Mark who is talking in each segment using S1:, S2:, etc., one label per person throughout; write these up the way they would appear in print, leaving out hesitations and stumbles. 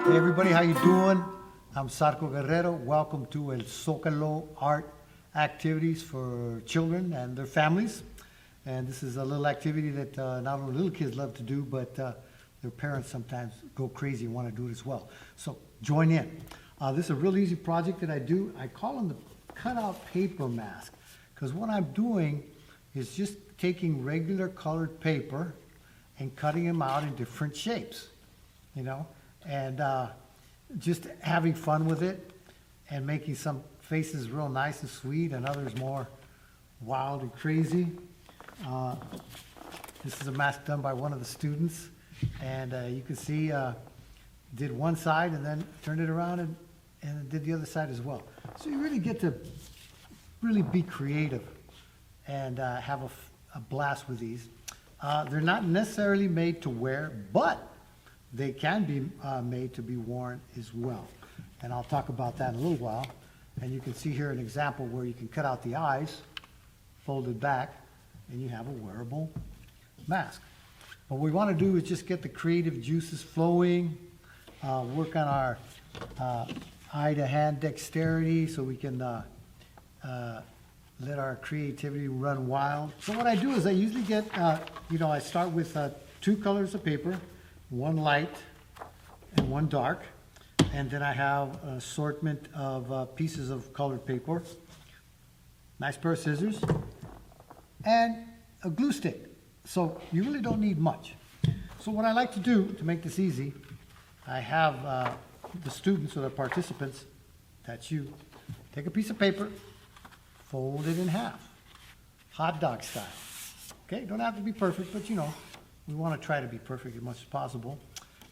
S1: Hey everybody, how you doing? I'm Zarco Guerrero. Welcome to El Zócalo Art Activities for children and their families. And this is a little activity that not only little kids love to do, but their parents sometimes go crazy and want to do it as well. So join in. This is a real easy project that I do. I call them the cutout paper mask, because what I'm doing is just taking regular colored paper and cutting them out in different shapes, you know, and just having fun with it and making some faces real nice and sweet and others more wild and crazy. This is a mask done by one of the students, and you can see did one side and then turned it around and did the other side as well. So you really get to really be creative and have a blast with these. They're not necessarily made to wear, but they can be made to be worn as well. And I'll talk about that in a little while. And you can see here an example where you can cut out the eyes, fold it back, and you have a wearable mask. What we want to do is just get the creative juices flowing, work on our eye-to-hand dexterity so we can let our creativity run wild. So what I do is I usually get, I start with 2 colors of paper, one light and one dark, and then I have an assortment of pieces of colored paper, nice pair of scissors, and a glue stick. So you really don't need much. So what I like to do to make this easy, I have the students or the participants, that's you, take a piece of paper, fold it in half, hot dog style. Okay, don't have to be perfect, but we want to try to be perfect as much as possible.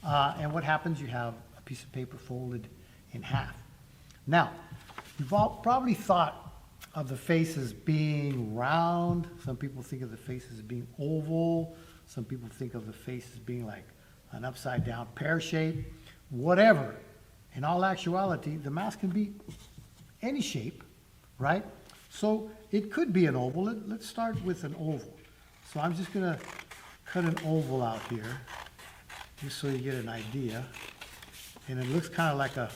S1: And what happens, you have a piece of paper folded in half. Now, you've all probably thought of the face as being round. Some people think of the face as being oval. Some people think of the face as being like an upside down pear shape. Whatever. In all actuality, the mask can be any shape, right? So it could be an oval. Let's start with an oval. So I'm just going to cut an oval out here, just so you get an idea. And it looks kind of like a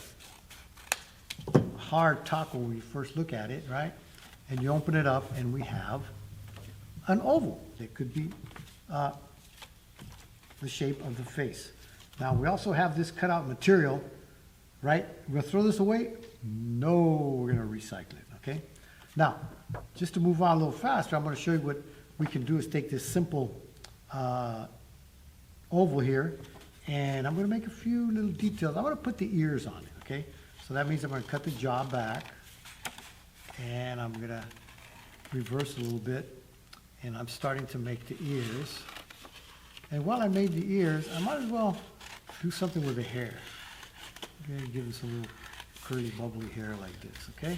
S1: hard taco when you first look at it, right? And you open it up and we have an oval that could be the shape of the face. Now we also have this cutout material, right? We're going to throw this away? No, we're going to recycle it, okay? Now, just to move on a little faster, I'm going to show you what we can do is take this simple oval here, and I'm going to make a few little details. I'm going to put the ears on it, okay? So that means I'm going to cut the jaw back, and I'm going to reverse a little bit, and I'm starting to make the ears. And while I made the ears, I might as well do something with the hair. Okay, give this a little curly, bubbly hair like this, okay?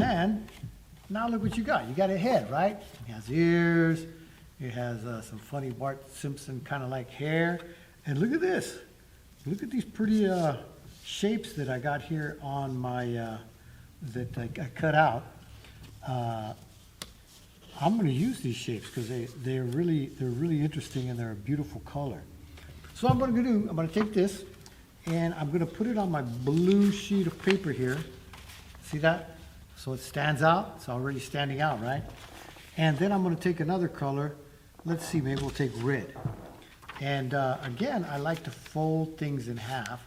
S1: And now look what you got. You got a head, right? It has ears. It has some funny Bart Simpson kind of like hair. And look at this. Look at these pretty shapes that I got here on my, that I cut out. I'm going to use these shapes because they're really interesting and they're a beautiful color. So what I'm going to do, I'm going to take this and I'm going to put it on my blue sheet of paper here. See that? So it stands out. It's already standing out, right? And then I'm going to take another color. Let's see, maybe we'll take red. And again, I like to fold things in half.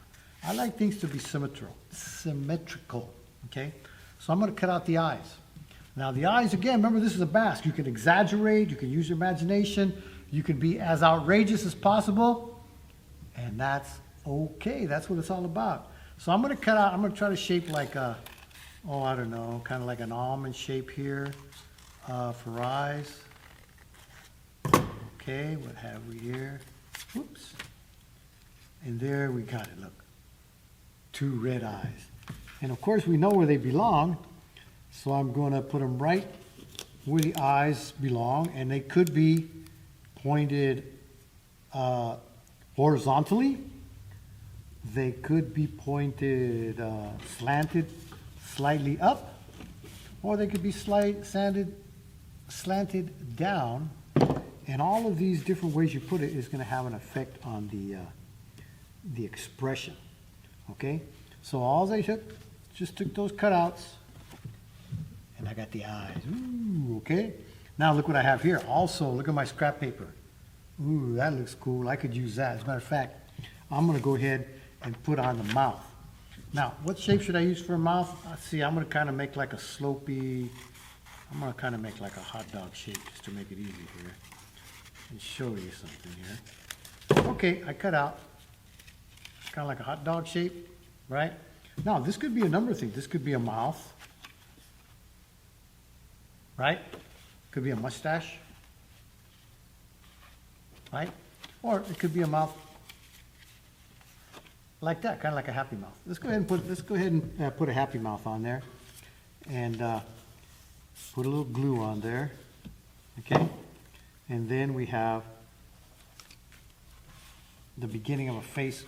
S1: I like things to be symmetrical, okay? So I'm going to cut out the eyes. Now the eyes, again, remember this is a mask. You can exaggerate, you can use your imagination, you can be as outrageous as possible, and that's okay. That's what it's all about. So I'm going to cut out, I'm going to try to shape like a, I don't know, kind of like an almond shape here for eyes. Okay, what have we here? Whoops. And there we got it, look. 2 red eyes. And of course we know where they belong, so I'm going to put them right where the eyes belong, and they could be pointed horizontally. They could be pointed, slanted slightly up, or they could be slanted down. And all of these different ways you put it is going to have an effect on the expression. Okay, so all I just took those cutouts, and I got the eyes. Ooh, okay. Now look what I have here. Also, look at my scrap paper. Ooh, that looks cool. I could use that. As a matter of fact, I'm gonna go ahead and put on the mouth. Now, what shape should I use for a mouth? Let's see, I'm gonna kind of make like a slopey, I'm gonna kind of make like a hot dog shape just to make it easy here and show you something here. Okay, I cut out kind of like a hot dog shape, right? Now, this could be a number of things. This could be a mouth, right? Could be a mustache, right? Or it could be a mouth like that, kind of like a happy mouth. Let's go ahead and put a happy mouth on there, and put a little glue on there, okay? And then we have the beginning of a face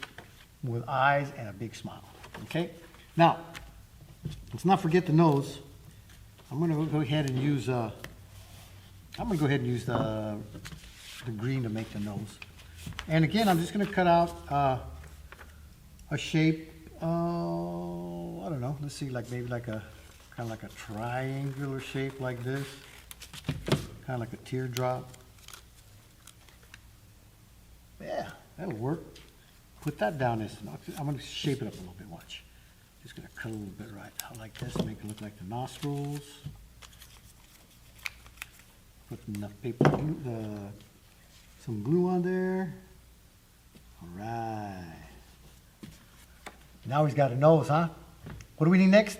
S1: with eyes and a big smile, okay? Now, let's not forget the nose. I'm gonna go ahead and use the green to make the nose. And again, I'm just gonna cut out a shape, I don't know, let's see, like maybe like a, kind of like a triangular shape like this, kind of like a teardrop. Yeah, that'll work. Put that down as, I'm gonna shape it up a little bit, watch. Just gonna cut a little bit right out like this, make it look like the nostrils. Put enough paper glue, some glue on there. All right. Now he's got a nose, huh? What do we need next?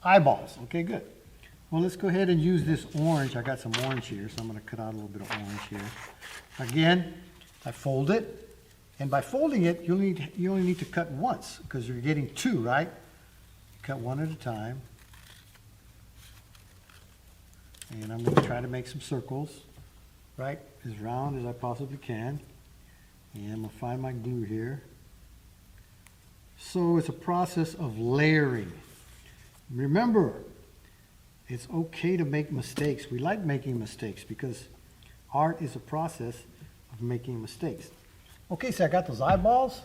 S1: Eyeballs. Okay, good. Well, let's go ahead and use this orange. I got some orange here, so I'm going to cut out a little bit of orange here. Again, I fold it. And by folding it, you only need to cut once because you're getting two, right? Cut one at a time. And I'm going to try to make some circles, right? As round as I possibly can. And I'm going to find my glue here. So it's a process of layering. Remember, it's okay to make mistakes. We like making mistakes because art is a process of making mistakes. Okay, so I got those eyeballs.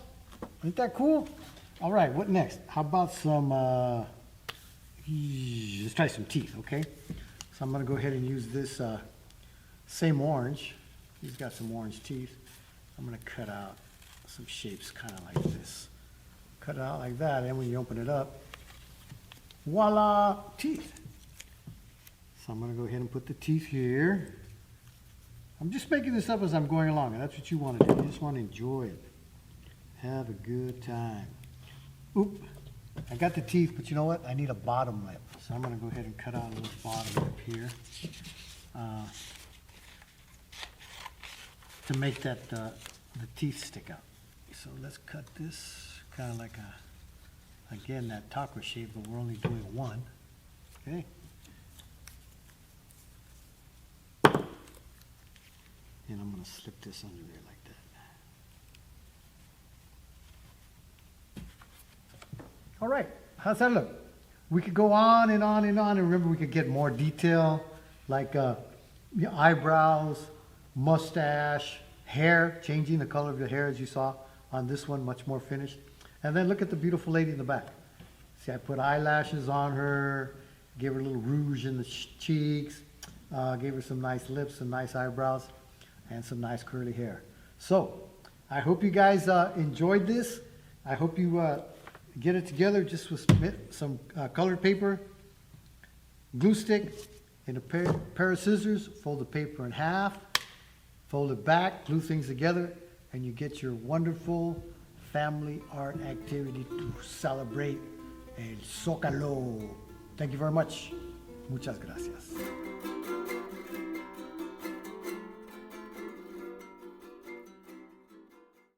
S1: Ain't that cool? All right, what next? How about some, let's try some teeth, okay? So I'm gonna go ahead and use this same orange. He's got some orange teeth. I'm gonna cut out some shapes kind of like this. Cut it out like that, and when you open it up, voila, teeth. So I'm gonna go ahead and put the teeth here. I'm just making this up as I'm going along, and that's what you want to do. You just want to enjoy it. Have a good time. Oop, I got the teeth, but you know what? I need a bottom lip. So I'm gonna go ahead and cut out a little bottom lip here. To make that, the teeth stick out. So let's cut this kind of like a, again, that taco shape, but we're only doing one, okay? And I'm gonna slip this under there like that. All right, how's that look? We could go on and on and on, and remember we could get more detail, like your eyebrows, mustache, hair, changing the color of your hair as you saw on this one, much more finished. And then look at the beautiful lady in the back. See, I put eyelashes on her, gave her a little rouge in the cheeks, gave her some nice lips, some nice eyebrows, and some nice curly hair. So, I hope you guys enjoyed this. I hope you get it together just with some colored paper, glue stick, and a pair of scissors. Fold the paper in half, fold it back, glue things together, and you get your wonderful family art activity to celebrate el Zócalo. Thank you very much. Muchas gracias.